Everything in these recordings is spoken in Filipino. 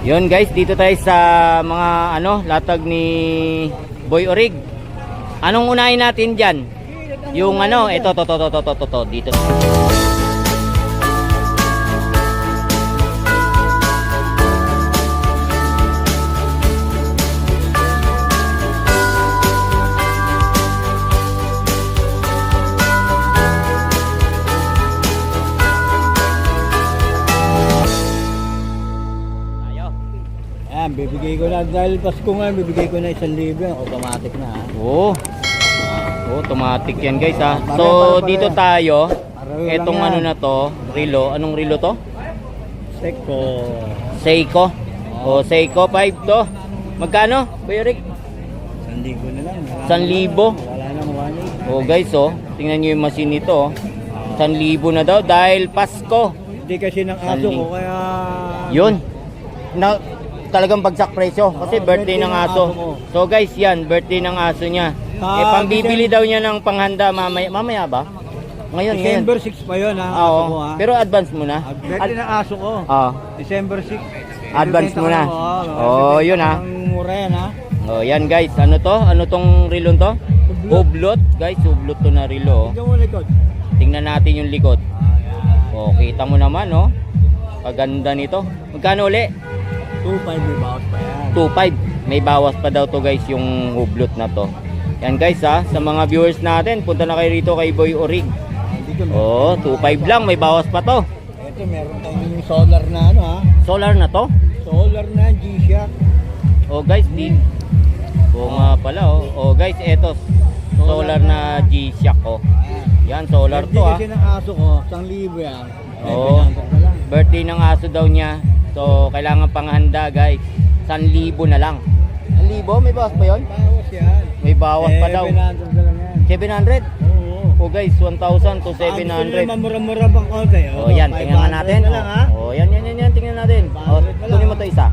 Yun guys, dito tayo sa mga latag ni Boy Orig. Anong unahin natin dyan? Yung ito, dito. Bibigay ko na dahil Pasko nga, bibigay ko na 1,000 yan, automatic na ha. Oo. Automatic yan guys ha. So dito tayo, etong na to, relo. Anong relo to? Seiko. Seiko 5 to. Magkano, Boy Orig? 1,000 na lang. 1,000. Wala na mawala. Guys tingnan nyo yung machine nito. 1,000 na daw dahil Pasko. Hindi kasi ng aso ko kaya... Yun. Talagang bagsak presyo kasi birthday ng aso. So guys, yan, birthday ng aso niya. Pambibili daw niya ng panghanda mamaya ba? Ngayon. December 6 pa yun ha. Oo. Pero advance muna. Birthday ng aso ko. December 6. Advance muna. Yun ha. Mura yan ha. Yan guys, ano to? Ano tong relo to? Hublot. Guys, hublot to na relo. Tingnan mo likod. Tingnan natin yung likod. Kita mo naman Paganda nito. Magkano uli? 2,500 may bawas pa yan. 2,500. May bawas pa daw to guys yung hublot na to. Yan guys sa mga viewers natin, punta na kayo rito kay Boy Orig. 2,500 lang, may bawas pa to. Ito meron tayong solar na ha. Solar na to? Solar na G-Shock. Guys, nga pala guys, eto solar na G-Shock Yan, solar to kasi ng aso ko, 1,000 yan. Birthday ng aso daw niya. So, kailangan panghanda guys. 1,000 na lang. 1,000? May bawas pa yun? Bawas yan. May bawas pa daw. 700 na lang yan. 700? Oo. Guys, 1,000 to 700. Mamura-mura bang konti? Yan, tingnan natin. Yan, tingnan natin. Kunin mo to isa.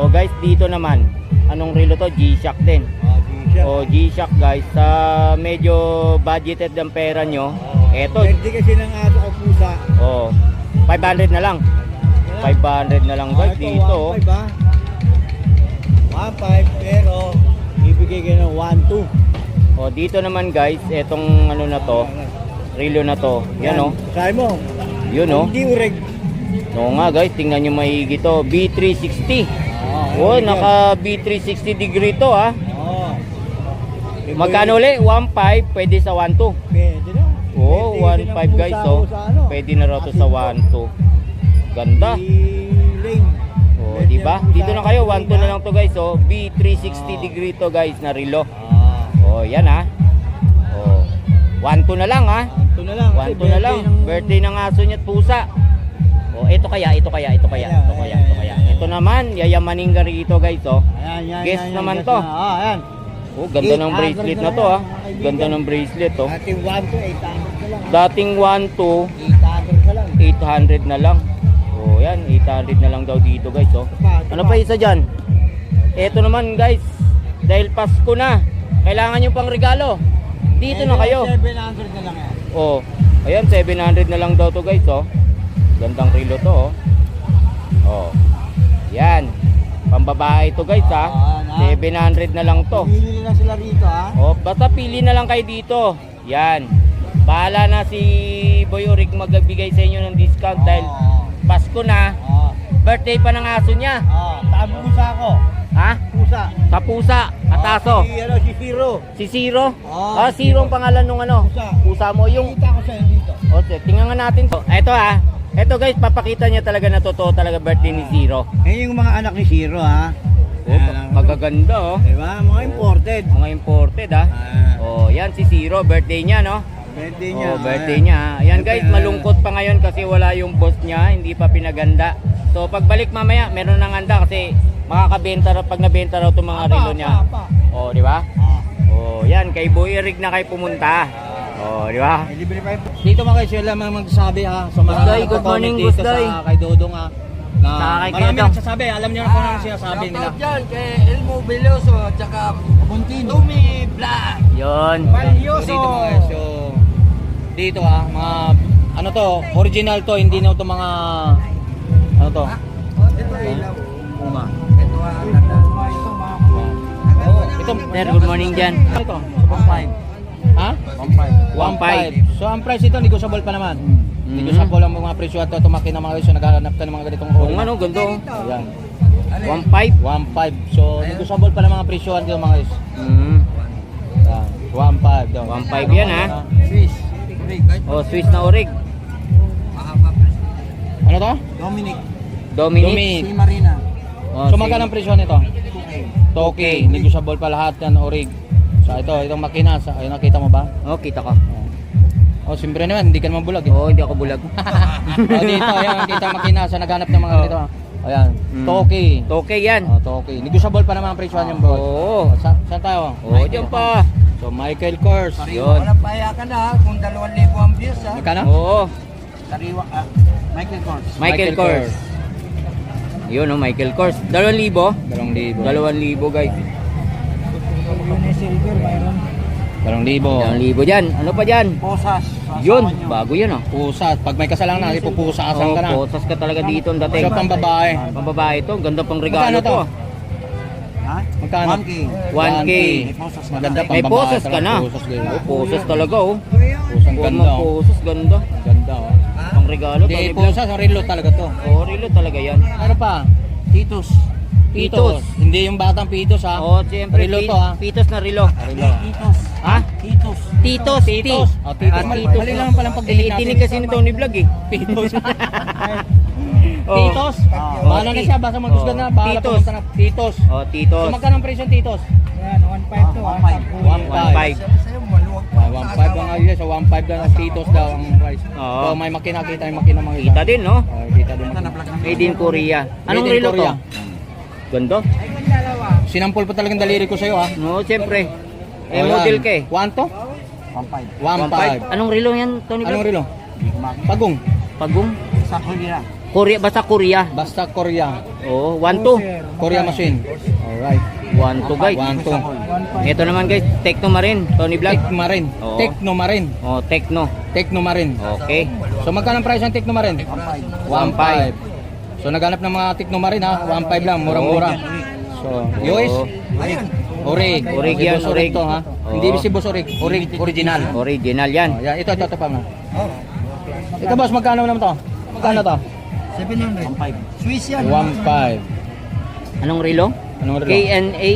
Guys, dito naman. Anong relo to? G-Shock din. G-Shock guys. Sa medyo budgeted ang pera nyo. Eto. Pwede kasi ng aso ko pusa. 500 na lang. 500 na lang guys dito. 1,500 pero ibigay kayo ng 1,200. Dito naman guys, etong na to, relo na to. Yan Try mo. Yun Hindi ureg. Nga guys, tingnan nyo maigi to. B360. Naka B360 degree to ha. Magkano uli? 1,500, pwede sa 1,200. Pwede na. 1,500 guys Pwede na raw to sa 1,200. Ganda. Diba? Dito na kayo, 1,200 na lang to guys B360 degree to guys na relo. Yan ha. 1,200 na lang ha. 1,200 na lang. Birthday ng aso niya at pusa. Ito kaya. Ito naman, yayamanin ka rito guys Guess naman to. Ayan. Ganda ng bracelet na to ha. Ganda ng bracelet Dating 1,200, 800 na lang. Dating 1,200, 800 na lang. 800 na lang. Yan, 800 na lang daw dito guys Ano pa isa dyan? Ito naman guys, dahil Pasko na, kailangan nyo pang regalo. Dito na kayo. 700 na lang yan. Ayan, 700 na lang daw to guys Gandang relo to Yan, pambabae to guys 700 na lang to. Pili na sila rito Basta pili na lang kayo dito. Yan, bahala na si Boy Orig magbigay sa inyo ng discount dahil Pasko na. Birthday pa ng aso niya. Pusa ako. Ha? Pusa. Kapusa, ataso. Si Zero. Si Zero? Zero ang pangalan nung pusa mo yung. Kita ko sa'yo dito. Tingnan nga natin to. Ito guys, papakita niya talaga na totoo talaga birthday ni Zero. Yung mga anak ni Zero Magaganda Diba? Mga imported. Mga imported yan si Zero, birthday niya Birthday niya. Birthday niya. Ayan guys, malungkot pa ngayon kasi wala yung boss niya, hindi pa pinaganda. So pagbalik mamaya, meron nang handa kasi makakabenta pag nabenta raw itong mga relo niya. Di ba? Yan, kay Boy Orig na kayo pumunta. Di ba? Dito mga kayo sila magsasabi sa mga good morning, Gusday. Kay Dodong Sa kay marami Kedong. nagsasabi, alam niyo na kung ano sinasabi nila. Shoutout dyan kay Elmo Veloso tsaka Tumi Vlog. Yun. Valioso. Dito mga ano to, original to, hindi na to mga ano to. Ito ilaw. Puma. Ito ang ganda. Ito, Sir, good morning dyan. ito. 1.5. Ha? 1.5. 1.5. So ang price ito, negotiable pa naman. Negotiable ang mga presyo at ito makina mga guys. So naghahanap ka ng mga ganitong Oo ori. nga no, ganda oh. Ayan. 1.5. 1.5. So negotiable pa ng mga presyo dito mga guys. Mm. Ayan. 1.5 daw. 1.5 yan ha. Swiss. Oh, Swiss na orig. Mahaba. Ano to? Dominic. Dominic. Si Marina. Oh, So magkano ang presyo nito? 2K. Toki. Negotiable pa lahat yan orig. So itong makina. Ayun, nakita mo ba? Oh, kita ko. Oh, siyempre naman, hindi ka naman bulag eh. Oh, hindi ako bulag. Oh, dito, ayan, kita makina sa naghanap ng mga ganito. Ayan, Mm. Toki. Okay yan. Oh, Toki. Negotiable pa naman ang presyohan yung bro. Oo. Saan tayo? Oh, dyan pa. So, Michael Kors. Yun. Walang payakan na kung 2,000 ang views ha. Magkano? Oo. Sariwa Michael Kors. Michael Kors. Yun oh, Michael Kors. 2,000. 2,000. 2,000 guys. Dalawang libo. 2,000 dyan. Ano pa dyan? Posas. Yun, bago yun oh. Pusas. Pag may kasalang na, ipupusasan Oh, ka na. potas ka talaga dito ang dating. So, pang babae. Pambabae to, ganda pang regalo Magkano to? to. Ha? Magkano? 1K. 1K. May posas ka na. Maganda pang May babae. posas ka talaga. na. Posas din. Oh, posas talaga oh. Pusang Huwag ganda. mga Oh. posas, ganda. Ganda oh. Pang regalo. Hindi, Tony Vlog. pusas. Ang relo talaga to. Oh, relo talaga yan. Ano pa? Titus. Pitos. Hindi yung batang pitos ha. Oh, siyempre. Relo to ha. Pitos na relo. Relo. Titus. Ha? Titus. Titos. Titos. Oh, titos. Ah, Mali- Titos. mali lang palang pagdinig natin. Itinig kasi ni Tony Vlog eh. Pitos. Oh. Titos. Oh, Bahala na siya, basta magusgan na. Bahala Titos. pumunta na. Titos. Oh, Titos. So magkano ang presyo ng Titos? Yan, 1.5 to. 1.5. Sa'yo, maluwag pa. 1.5 lang nga so 1.5 lang ang Titos daw ang price. Oo. So may makina, kita yung makina mga Kita din no? Oh, kita din makina. Made in Korea. Anong Made in relo to? Korea. Ganda. Sinampol pa talagang daliri ko sa'yo ha. No, siyempre. Eh, Oh, model yan. ka eh. 1 to? 1.5. 1.5. Anong relo yan, Tony Anong Vlog? relo? Pagong. Pagong? Sa Korea. Korea, basta Korea. Basta Korea. Oh, 1-2. Korea machine. Alright. 1-2 guys. 1-2. Ito naman guys, Tecno Marin, Tony Vlog. Teknomarin. Oo. Teknomarin. Oh, Tecno. Teknomarin. Okay. So magkano ang price ng Teknomarin? 1.5. So naghanap ng mga Teknomarin ha, 1.5 lang, murang-mura. So, US, Oo. Ayun. Orig. Orig Si yan, Boss Orig orig. to ha. Oo. Hindi si Boss Orig, Orig original. Original yan. Oh, yan, ito pa na. Ito boss, magkano naman to? Magkano to? 700. 1.5. Swiss yan. 1.5. Anong relo? Anong relo? KNA.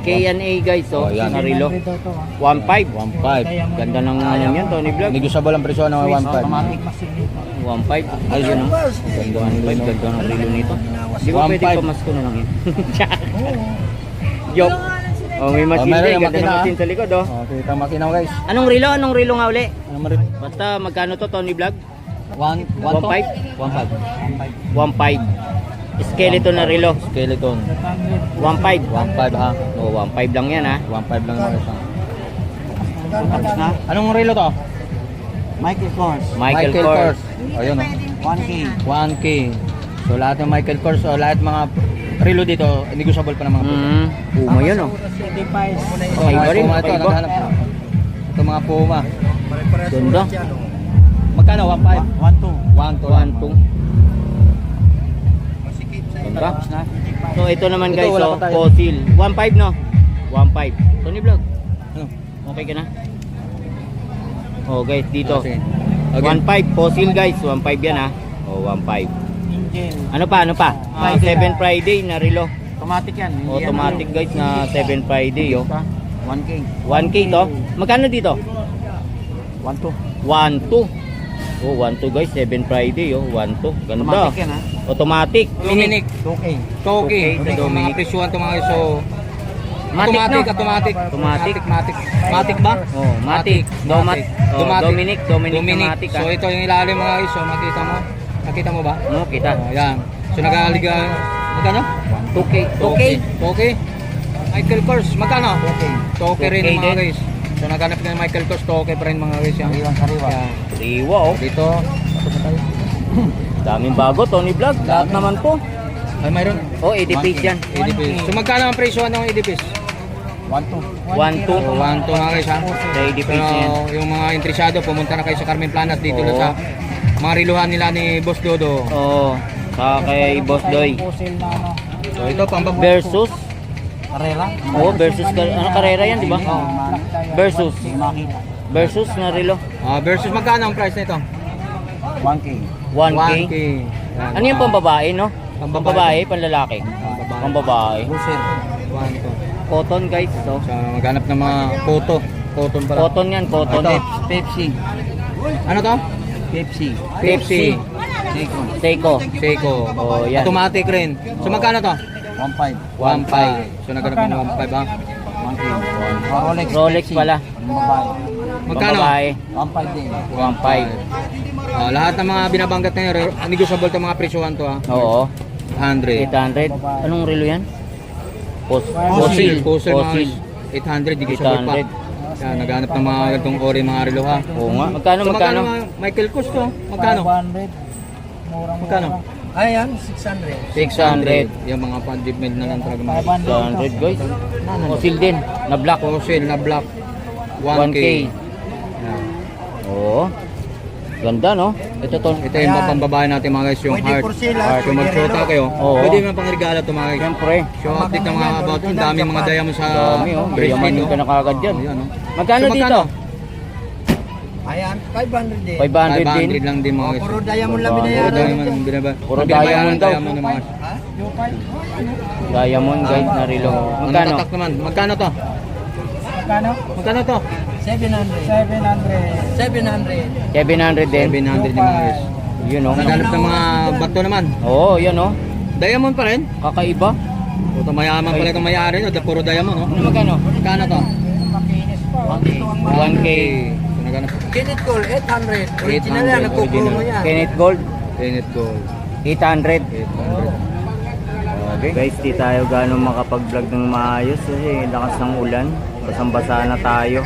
KNA guys, oh, Oh, yan. na relo. 1.5. 1.5. Ganda ng ano yan, Tony Vlog. Negotiable ang presyo ng 1.5. 1.5. Ayun oh. Ganda ng relo, ganda ng relo nito. Di ba pwede 1.5. pamasko na lang yun? Joke. Oh, may machine meron din. yung Ganda ng makina, machine sa likod, oh. Oh, kita makina mo guys. Anong relo? Anong relo nga uli? Ano mo rin? Basta magkano to, Tony Vlog? 1.5? 1.5? 1.5. Skeleton na relo. Skeleton. 1.5. 1.5 ha. Oh, 1.5 lang yan ha. 1.5 lang naman siya. Tapos na. Anong relo to? Michael Kors. Michael Kors. Ayun oh. 1K. 1K. So lahat ng Michael Kors o lahat mga relo dito, negotiable pa ng mga Puma yun oh. Oh, Iba rin, Puma ito, iba. naghanap na. Ito mga Puma. Ganda. Magkano? 1.5? 1.2. 1.2. 1.2. Ganda. So ito naman Ito, guys, wala oh, pa tayo. fossil. 1.5 no? 1.5. Tony Vlog, Ano? okay ka na? Oh guys, dito. Sige. Okay. 1.5 fossil guys, 1.5 yan ha. Oh, 1.5. Angel. Ano pa, ano pa? 7 Friday na relo. Automatic yan. Hindi yan Automatic guys na 7 Friday oh. 1K. 1K to. Magkano dito? 1.2. 1.2. Oh, 1.2 guys, 7 Friday oh, 1.2. Ganda. Automatic yan ha. Automatic. Dominic. 2K. Toki. Sa Ito Dominic. mga presyuhan ito mga so Matic, automatic, no? automatic. Automatic. Matic. Matic ba? Oh, Matic. Matic. Oh, Dominic na Matic, So ah. ito yung ilalim mga guys. So makita mo. Nakita mo ba? No, kita. Oh, yan. So nagaliga. Magkano? 2K. 2K. Toki. Michael Kors. Magkano? Okay. Toki rin 2K mga din. guys. So naghanap ka ng Michael Kors. Toki pa rin mga guys. Yan. Sariwa. Yan. Riwa oh. Dito. Tapos na tayo. Daming bago, Tony Vlog. Lahat naman po. Ay mayroon. Oh, EDPs yan. EDPs. So magkano ang presyo ng EDPs? 1.2. 1.2. So 1 to mga guys ha. Sa EDPs So, yan. yung mga interesado, pumunta na kayo sa Carmen Planas dito Oo. lang sa mga riluhan nila ni Boss Dodo. Oh, sa kay Boss Doy. So ito pang Versus. Karera. Oh, versus. Ano, karera yan, di ba? Versus. Versus na relo. versus magkano ang price nito? 1K. 1K. 1K. Yan, Ano yung pambabae, no? Pambabae. Pambabae, panlalaki. Pambabae. Buser. 1 to. Cotton, guys. So, So maghanap ng mga photo. Cotton pala. cotton yan, cotton. Ito. Pepsi. Ano to? Pepsi. Pepsi. Seiko. Seiko. Seiko. Oh, yan. Automatic rin. So magkano to? 1.5. 1.5. So naghanap ng 1.5 ha. 1K. Rolex. Rolex Pepsi. pala. Babae. Magkano? Pambabae. 1.5 din. 1.5. Lahat ng mga binabanggat na yun, negotiable itong mga presyohan to ha. Oo. 100. 800. Anong relo yan? Fossil. Fossil mga Fossil. 800, negotiable pa. 800. Yan, naghanap ng mga ganitong ori mga relo ha. Oo nga. Magkano, So, magkano? mga Michael Kors to? Magkano? 500. Magkano? Ayan, 600. 600. Yung mga pan-dipmed na lang talaga mga 600, guys. Fossil din. Na black. Fossil na black. 1K. 1K. Yan. Oo. Ganda, no? Ito to. Ito yung mga pambabae natin mga guys, yung Pwede heart. for sale, Heart. Kung pwede mag-shota relo. kayo, Oo. pwede naman pang regalo to mga guys. Siyempre. So update ng mga about yung daming mga diamond sa Dami, oh. Diamond ka na kagad dyan. Ayan, oh. Magkano So, dito? Ayan, 500 din. 500 din. 500 lang din mga guys. Puro diamond lang Puro Puro binayaran. diamond ang binaba. Puro Binabayaran diamond ng daw. diamond ng mga guys. Ha? Diamond, guys, na relo. Ang Magkano? tatak naman, magkano to? Magkano? Magkano to? 700. 700. 700. 700 din. 700 din mga guys. Yun, oh. Naghanap ng mga bato naman. Oo, yan, oh. Diamond pa rin. Kakaiba. Ito mayaman pala itong may-ari, no? Puro diamond, no? Ano magkano? Magkano to? 1K. So, naghanap. Kenneth Cole, 800. Original yan, 800, nagpupuno original. yan. Kenneth Gold, Tenet Gold. 800. 800. Okay. Guys, di tayo gano'ng makapag-vlog ng maayos kasi lakas ng ulan. Basang-basa na tayo.